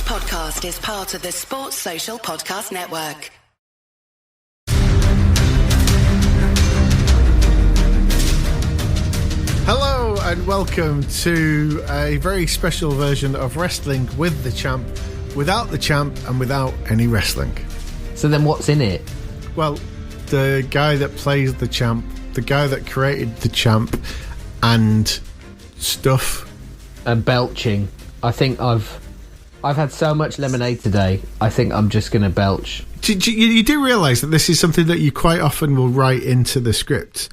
podcast is part of the Sports Social Podcast Network. Hello and welcome to a very special version of Wrestling with the Champ, without the champ and without any wrestling. So then what's in it? Well, the guy that plays the champ, the guy that created the champ, and stuff. And belching. I think I've had so much lemonade today, I think I'm just going to belch. You do realise that this is something that you quite often will write into the script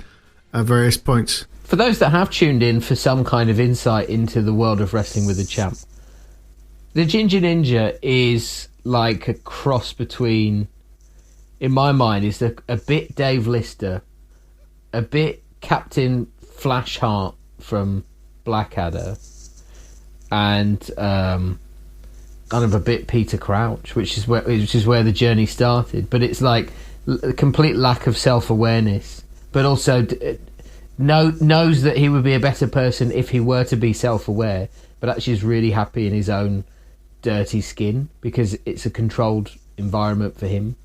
at various points? For those that have tuned in for some kind of insight into the world of Wrestling with the Champ, the Ginger Ninja is like a cross between, in my mind, is a bit Dave Lister, a bit Captain Flashheart from Blackadder, and kind of a bit Peter Crouch, which is where the journey started. But it's like a complete lack of self-awareness, but also knows that he would be a better person if he were to be self-aware, but actually is really happy in his own dirty skin because it's a controlled environment for him.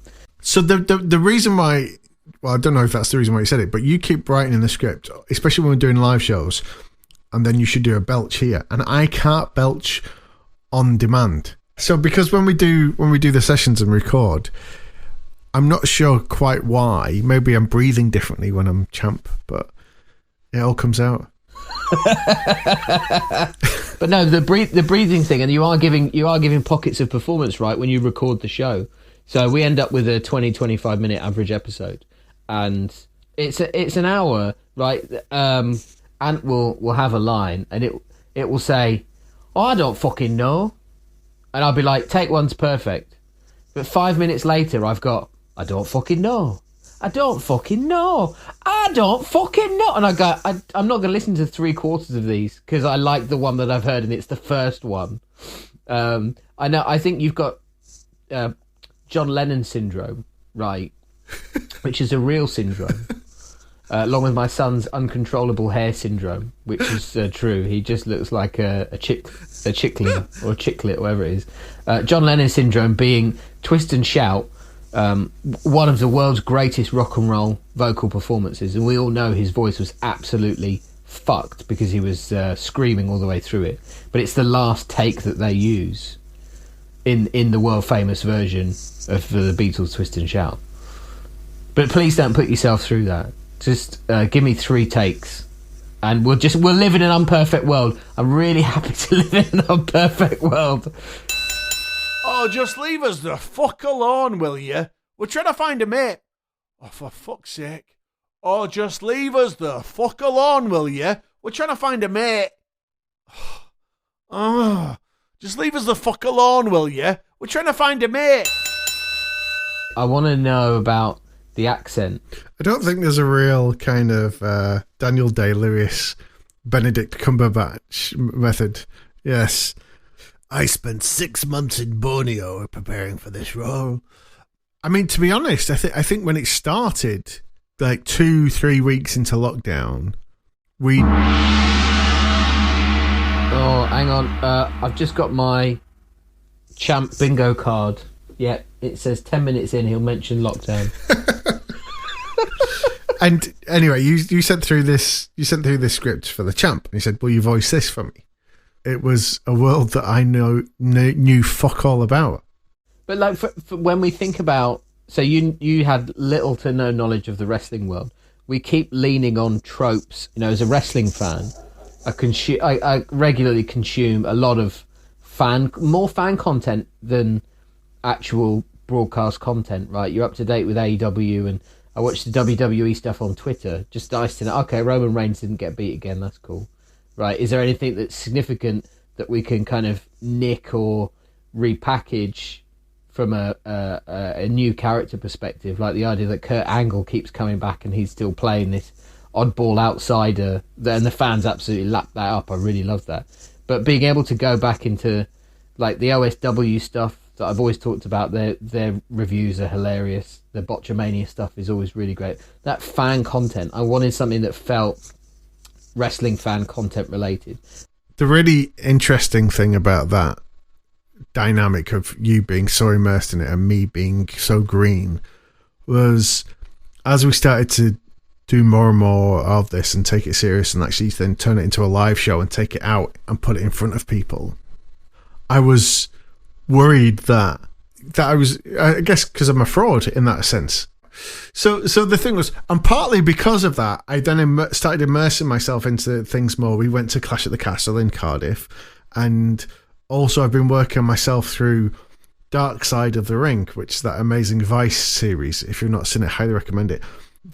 So the reason why, well, I don't know if that's the reason why you said it, but you keep writing in the script, especially when we're doing live shows, and then you should do a belch here, and I can't belch on demand. So because when we do the sessions and record, I'm not sure quite why. Maybe I'm breathing differently when I'm champ, but it all comes out. But no, the breathing thing, and you are giving pockets of performance, right, when you record the show. So we end up with a 20-25 minute average episode, and it's an hour, right? Ant will have a line, and it will say, "Oh, I don't fucking know," and I'll be like, "Take one's perfect," but 5 minutes later, I've got, "I don't fucking know. I don't fucking know. I don't fucking know." And I go, I'm not going to listen to 3/4 of these because I like the one that I've heard and it's the first one. I think you've got John Lennon syndrome, right? Which is a real syndrome. Along with my son's uncontrollable hair syndrome, which is true. He just looks like a chickling or a chicklet, whatever it is. John Lennon syndrome being twist and shout, one of the world's greatest rock and roll vocal performances, and we all know his voice was absolutely fucked because he was screaming all the way through it, but it's the last take that they use in the world famous version of the Beatles' Twist and Shout. But please don't put yourself through that. Just give me 3 takes and we'll live in an unperfect world. I'm really happy to live in an unperfect world. Oh, just leave us the fuck alone, will you? We're trying to find a mate. Oh, for fuck's sake. Oh, just leave us the fuck alone, will you? We're trying to find a mate. Oh, just leave us the fuck alone, will you? We're trying to find a mate. I want to know about the accent. I don't think there's a real kind of Daniel Day-Lewis, Benedict Cumberbatch method. Yes. I spent 6 months in Borneo preparing for this role. I mean, to be honest, I think when it started, like 2-3 weeks into lockdown, we... Oh, hang on. I've just got my champ bingo card. Yeah, it says 10 minutes in, he'll mention lockdown. And anyway, you sent through this script for the champ, and you said, "Will you voice this for me?" It was a world that I knew fuck all about. But like for when we think about, so you had little to no knowledge of the wrestling world. We keep leaning on tropes. You know, as a wrestling fan, I regularly consume a lot of more fan content than actual broadcast content. Right, you're up to date with AEW, and I watch the WWE stuff on Twitter. Just nice to know. Okay, Roman Reigns didn't get beat again. That's cool. Right, is there anything that's significant that we can kind of nick or repackage from a new character perspective? Like the idea that Kurt Angle keeps coming back and he's still playing this oddball outsider, and the fans absolutely lap that up. I really love that. But being able to go back into like the OSW stuff that I've always talked about, their reviews are hilarious. The Botchamania stuff is always really great. That fan content, I wanted something that felt wrestling fan content related. The really interesting thing about that dynamic of you being so immersed in it and me being so green was, as we started to do more and more of this and take it serious and actually then turn it into a live show and take it out and put it in front of people, I was worried that I was, I guess because I'm a fraud in that sense. So the thing was, and partly because of that, I then started immersing myself into things more. We went to Clash at the Castle in Cardiff, and also I've been working myself through Dark Side of the Ring, which is that amazing Vice series. If you've not seen it, highly recommend it.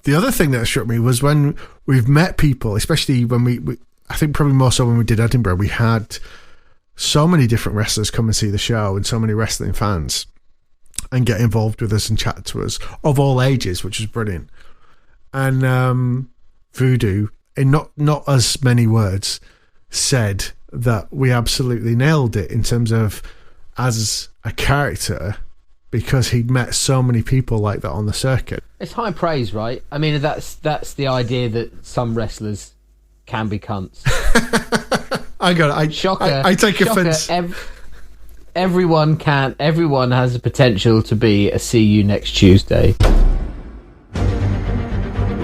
The other thing that struck me was when we've met people, especially when we I think probably more so when we did Edinburgh, we had so many different wrestlers come and see the show and so many wrestling fans and get involved with us and chat to us of all ages, which was brilliant. And Voodoo, in not as many words, said that we absolutely nailed it in terms of as a character, because he'd met so many people like that on the circuit. It's high praise, right? I mean, that's the idea that some wrestlers can be cunts. I got it. Shocker. I take shocker, offence. Everyone has the potential to be a see you next Tuesday.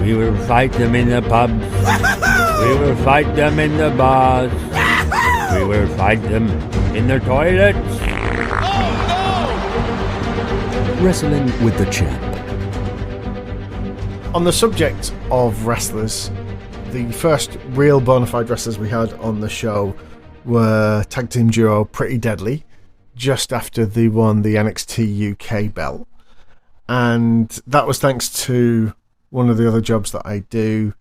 We will fight them in the pubs. We will fight them in the bars. We will fight them in the toilets. Wrestling with the Champ. On the subject of wrestlers, the first real bona fide wrestlers we had on the show were tag team duo Pretty Deadly, just after they won the NXT UK belt. And that was thanks to one of the other jobs that I do.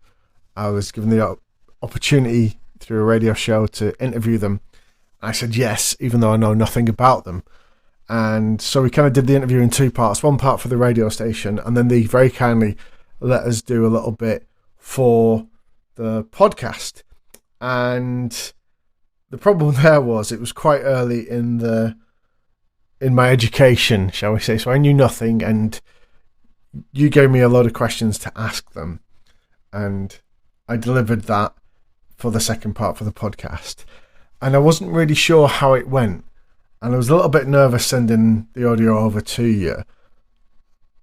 I was given the opportunity through a radio show to interview them. I said yes, even though I know nothing about them. And so we kind of did the interview in two parts, one part for the radio station, and then they very kindly let us do a little bit for the podcast. And the problem there was it was quite early in my education, shall we say. So I knew nothing, and you gave me a load of questions to ask them. And I delivered that for the second part for the podcast. And I wasn't really sure how it went. And I was a little bit nervous sending the audio over to you.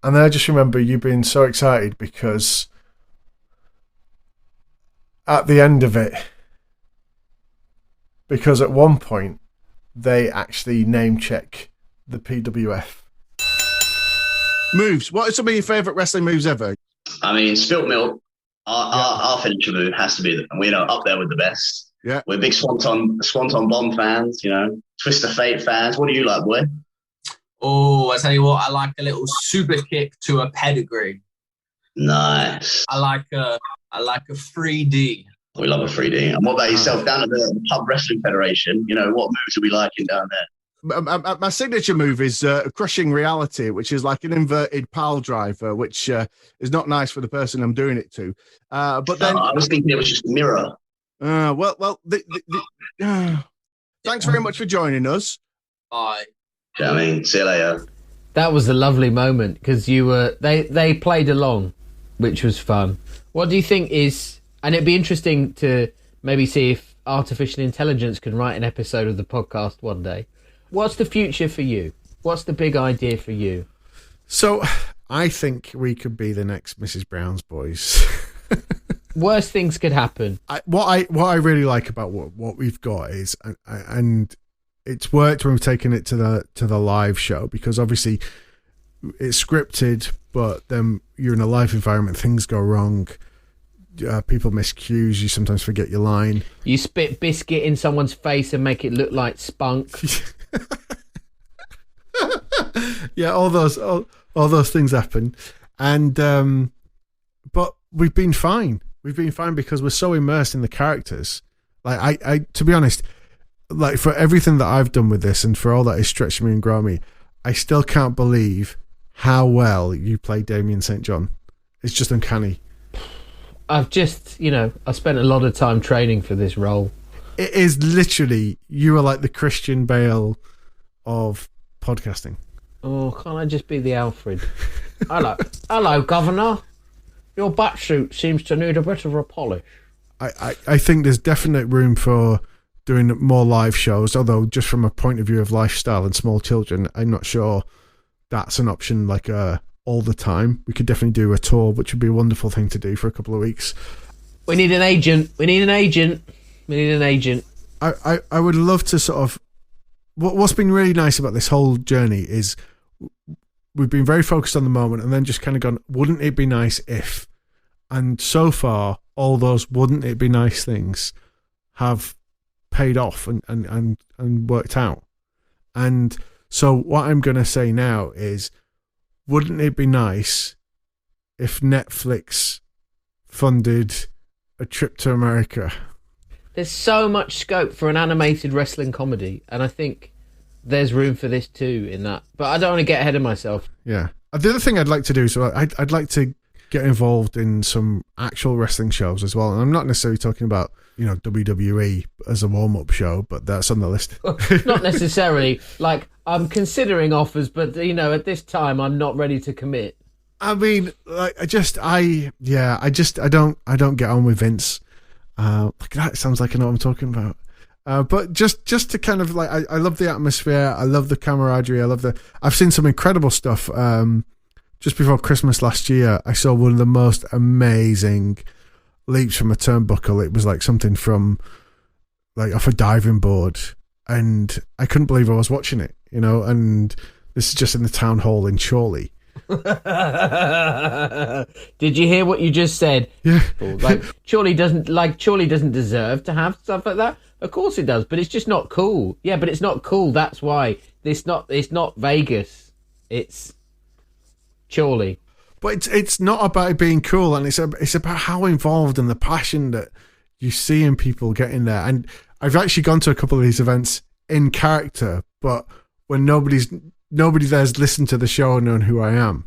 And then I just remember you being so excited because at the end of it, because at one point they actually name check the PWF. Moves. What are some of your favourite wrestling moves ever? I mean, spilt milk. Our finisher move has to be, up there with the best. Yeah, we're big Swanton Bomb fans. Twist of Fate fans. What do you like, boy? Oh, I tell you what, I like a little super kick to a pedigree. Nice. I like a 3D. We love a 3D. And what about yourself down at the Pub Wrestling Federation? What moves are we liking down there? My signature move is Crushing Reality, which is like an inverted pile driver, which is not nice for the person I'm doing it to. But then I was thinking it was just a mirror. Thanks very much for joining us. Bye. See you later. That was a lovely moment because they played along, which was fun. What do you think is, and it'd be interesting to maybe see if artificial intelligence can write an episode of the podcast one day. What's the future for you? What's the big idea for you? So I think we could be the next Mrs. Brown's Boys. Worst things could happen. What I really like about what we've got is, and it's worked when we've taken it to the live show, because obviously it's scripted, but then you're in a live environment, things go wrong, people miss cues, you sometimes forget your line. You spit biscuit in someone's face and make it look like spunk. Yeah, all those things happen, and but we've been fine. We've been fine because we're so immersed in the characters. Like I to be honest, like for everything that I've done with this and for all that is stretching me and growing me, I still can't believe how well you play Damien St John. It's just uncanny. I've just, I spent a lot of time training for this role. It is literally, you are like the Christian Bale of podcasting. Oh, can't I just be the Alfred? Hello, Governor. Your batsuit seems to need a bit of a polish. I think there's definite room for doing more live shows, although just from a point of view of lifestyle and small children, I'm not sure that's an option like all the time. We could definitely do a tour, which would be a wonderful thing to do for a couple of weeks. We need an agent. I would love to sort of... What's been really nice about this whole journey is we've been very focused on the moment and then just kind of gone, wouldn't it be nice if... And so far, all those wouldn't it be nice things have paid off and worked out. And so what I'm going to say now is, wouldn't it be nice if Netflix funded a trip to America? There's so much scope for an animated wrestling comedy, and I think there's room for this too in that. But I don't want to get ahead of myself. Yeah. The other thing I'd like to do, so I'd like to get involved in some actual wrestling shows as well. And I'm not necessarily talking about, WWE as a warm-up show, but that's on the list. Not necessarily. Like, I'm considering offers, but, at this time, I'm not ready to commit. I mean, like, I don't get on with Vince. That sounds like I know what I'm talking about. But just to kind of like, I love the atmosphere. I love the camaraderie. I've seen some incredible stuff. Just before Christmas last year, I saw one of the most amazing leaps from a turnbuckle. It was like something from like off a diving board, and I couldn't believe I was watching it, and this is just in the town hall in Chorley. Did you hear what you just said? Yeah. Like Chorley doesn't deserve to have stuff like that. Of course it does, but it's just not cool. Yeah, but it's not cool. That's why it's not Vegas. It's Chorley. But it's not about it being cool, and it's about how involved and the passion that you see in people getting there. And I've actually gone to a couple of these events in character, but when nobody there's listened to the show and known who I am,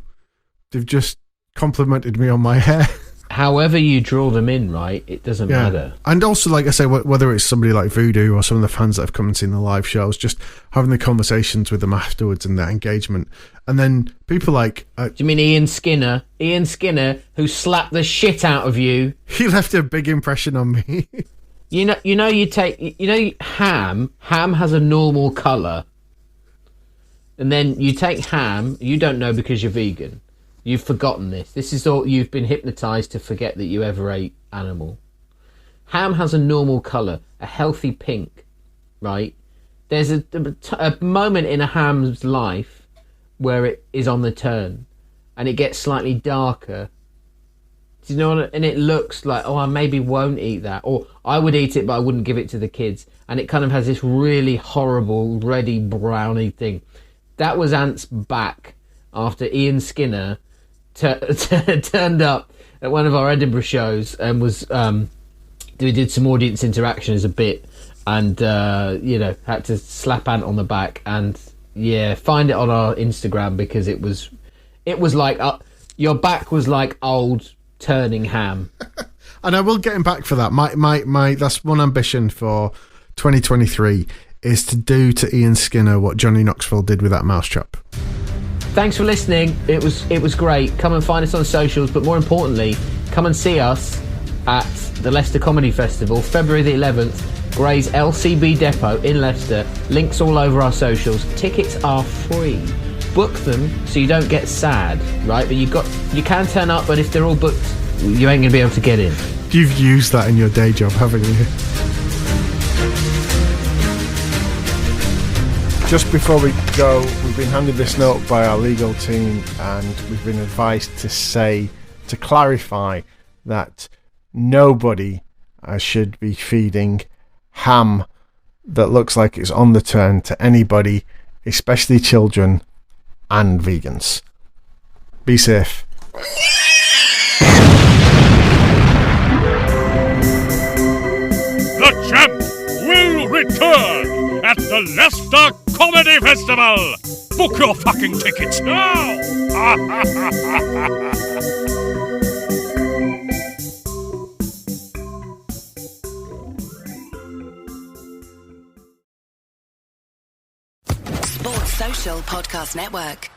they've just complimented me on my hair. However you draw them in, right? It doesn't matter. And also, like I say, whether it's somebody like Voodoo or some of the fans that have come and seen the live shows, just having the conversations with them afterwards and that engagement. And then people like... do you mean Ian Skinner? Ian Skinner, who slapped the shit out of you. He left a big impression on me. Ham has a normal colour. And then you take ham, you don't know because you're vegan. You've forgotten this. This is all, you've been hypnotised to forget that you ever ate animal. Ham has a normal colour, a healthy pink, right? There's a moment in a ham's life where it is on the turn and it gets slightly darker. Do you know what? And it looks like, I maybe won't eat that. Or I would eat it, but I wouldn't give it to the kids. And it kind of has this really horrible, reddy, browny thing. That was Ant's back after Ian Skinner turned up at one of our Edinburgh shows and was we did some audience interaction as a bit, and had to slap Ant on the back, and find it on our Instagram, because it was like your back was like old turning ham. And I will get him back for that. My that's one ambition for 2023 is to do to Ian Skinner what Johnny Knoxville did with that mousetrap. Thanks for listening. It was great. Come and find us on socials, but more importantly, come and see us at the Leicester Comedy Festival, February the 11th, Gray's LCB Depot in Leicester. Links all over our socials. Tickets are free. Book them so you don't get sad, right? But you can turn up, but if they're all booked, you ain't gonna be able to get in. You've used that in your day job, haven't you? Just before we go, we've been handed this note by our legal team, and we've been advised to clarify that nobody should be feeding ham that looks like it's on the turn to anybody, especially children and vegans. Be safe. The champ will return at the Leicester Comedy Festival. Book your fucking tickets now. Sports Social Podcast Network.